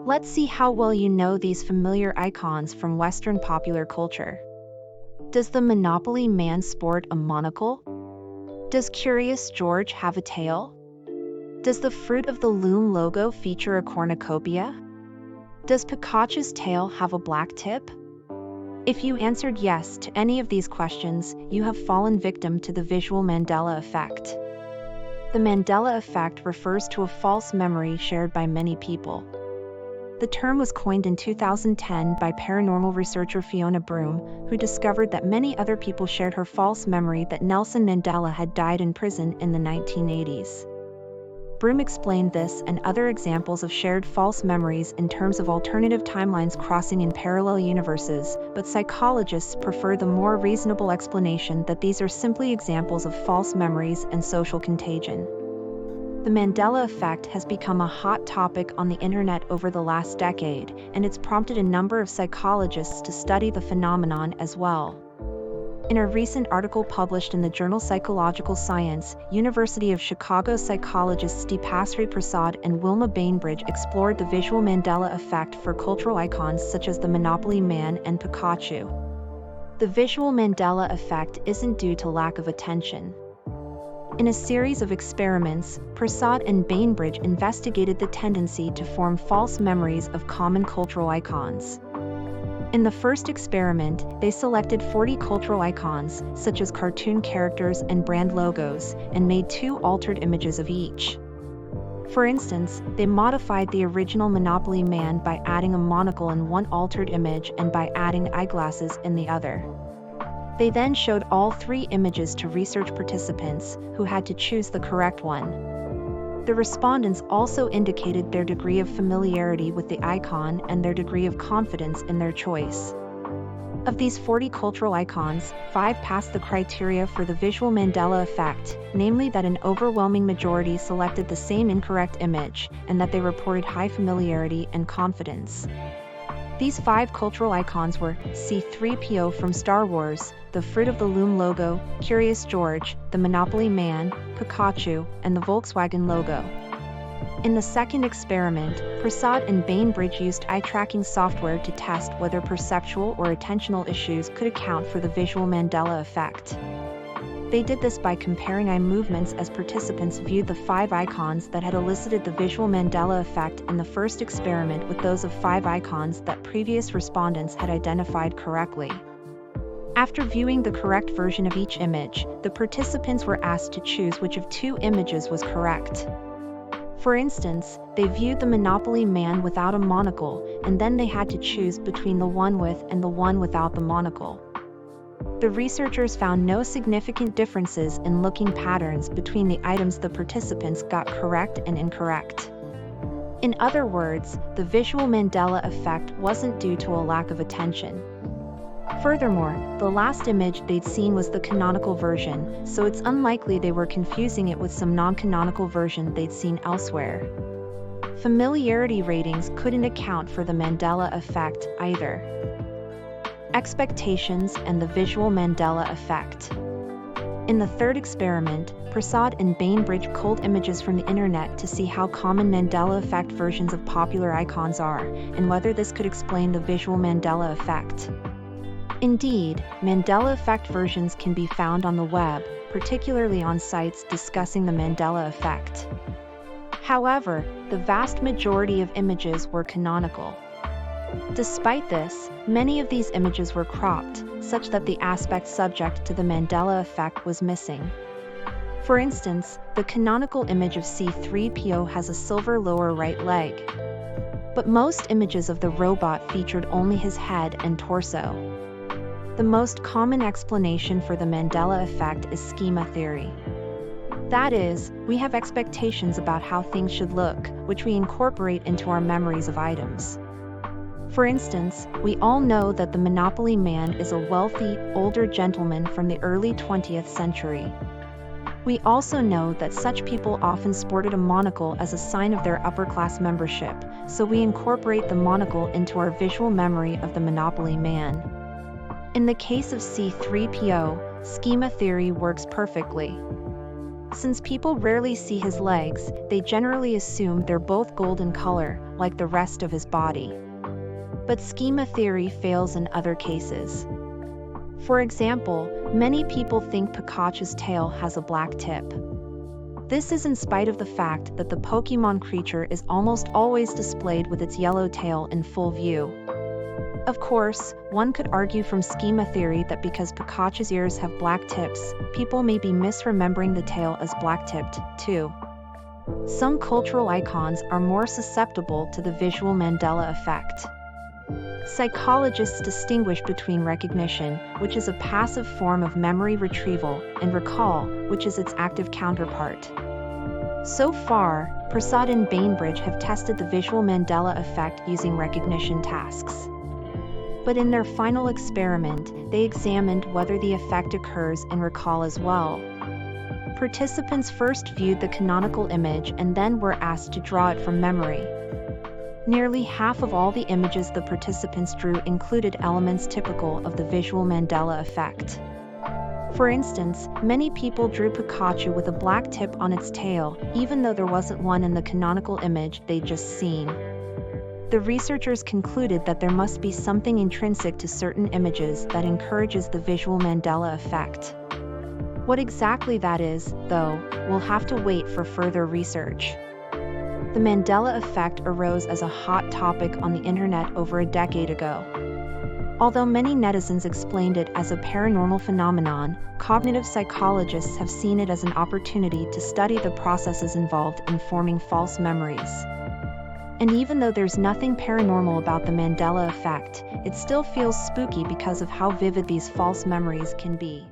Let's see how well you know these familiar icons from Western popular culture. Does the Monopoly Man sport a monocle? Does Curious George have a tail? Does the Fruit of the Loom logo feature a cornucopia? Does Pikachu's tail have a black tip? If you answered yes to any of these questions, you have fallen victim to the visual Mandela effect. The Mandela effect refers to a false memory shared by many people. The term was coined in 2010 by paranormal researcher Fiona Broom, who discovered that many other people shared her false memory that Nelson Mandela had died in prison in the 1980s. Broom explained this and other examples of shared false memories in terms of alternative timelines crossing in parallel universes, but psychologists prefer the more reasonable explanation that these are simply examples of false memories and social contagion. The Mandela effect has become a hot topic on the internet over the last decade, and it's prompted a number of psychologists to study the phenomenon as well. In a recent article published in the journal Psychological Science, University of Chicago psychologists Deepasri Prasad and Wilma Bainbridge explored the visual Mandela effect for cultural icons such as the Monopoly Man and Pikachu. The visual Mandela effect isn't due to lack of attention. In a series of experiments, Prasad and Bainbridge investigated the tendency to form false memories of common cultural icons. In the first experiment, they selected 40 cultural icons, such as cartoon characters and brand logos, and made 2 altered images of each. For instance, they modified the original Monopoly Man by adding a monocle in one altered image and by adding eyeglasses in the other. They then showed all 3 images to research participants, who had to choose the correct one. The respondents also indicated their degree of familiarity with the icon and their degree of confidence in their choice. Of these 40 cultural icons, 5 passed the criteria for the visual Mandela effect, namely that an overwhelming majority selected the same incorrect image, and that they reported high familiarity and confidence. These 5 cultural icons were C-3PO from Star Wars, the Fruit of the Loom logo, Curious George, the Monopoly Man, Pikachu, and the Volkswagen logo. In the second experiment, Prasad and Bainbridge used eye-tracking software to test whether perceptual or attentional issues could account for the visual Mandela effect. They did this by comparing eye movements as participants viewed the 5 icons that had elicited the visual Mandela effect in the first experiment with those of 5 icons that previous respondents had identified correctly. After viewing the correct version of each image, the participants were asked to choose which of 2 images was correct. For instance, they viewed the Monopoly Man without a monocle, and then they had to choose between the one with and the one without the monocle. The researchers found no significant differences in looking patterns between the items the participants got correct and incorrect. In other words, the visual Mandela effect wasn't due to a lack of attention. Furthermore, the last image they'd seen was the canonical version, so it's unlikely they were confusing it with some non-canonical version they'd seen elsewhere. Familiarity ratings couldn't account for the Mandela effect either. Expectations and the visual Mandela effect. In the third experiment, Prasad and Bainbridge culled images from the internet to see how common Mandela effect versions of popular icons are, and whether this could explain the visual Mandela effect. Indeed, Mandela effect versions can be found on the web, particularly on sites discussing the Mandela effect. However, the vast majority of images were canonical. Despite this, many of these images were cropped, such that the aspect subject to the Mandela effect was missing. For instance, the canonical image of C-3PO has a silver lower right leg. But most images of the robot featured only his head and torso. The most common explanation for the Mandela effect is schema theory. That is, we have expectations about how things should look, which we incorporate into our memories of items. For instance, we all know that the Monopoly Man is a wealthy, older gentleman from the early 20th century. We also know that such people often sported a monocle as a sign of their upper-class membership, so we incorporate the monocle into our visual memory of the Monopoly Man. In the case of C-3PO, schema theory works perfectly. Since people rarely see his legs, they generally assume they're both golden color, like the rest of his body. But schema theory fails in other cases. For example, many people think Pikachu's tail has a black tip. This is in spite of the fact that the Pokémon creature is almost always displayed with its yellow tail in full view. Of course, one could argue from schema theory that because Pikachu's ears have black tips, people may be misremembering the tail as black-tipped, too. Some cultural icons are more susceptible to the visual Mandela effect. Psychologists distinguish between recognition, which is a passive form of memory retrieval, and recall, which is its active counterpart. So far, Prasad and Bainbridge have tested the visual Mandela effect using recognition tasks. But in their final experiment, they examined whether the effect occurs in recall as well. Participants first viewed the canonical image and then were asked to draw it from memory. Nearly half of all the images the participants drew included elements typical of the visual Mandela effect. For instance, many people drew Pikachu with a black tip on its tail, even though there wasn't one in the canonical image they'd just seen. The researchers concluded that there must be something intrinsic to certain images that encourages the visual Mandela effect. What exactly that is, though, we'll have to wait for further research. The Mandela effect arose as a hot topic on the internet over a decade ago. Although many netizens explained it as a paranormal phenomenon, cognitive psychologists have seen it as an opportunity to study the processes involved in forming false memories. And even though there's nothing paranormal about the Mandela effect, it still feels spooky because of how vivid these false memories can be.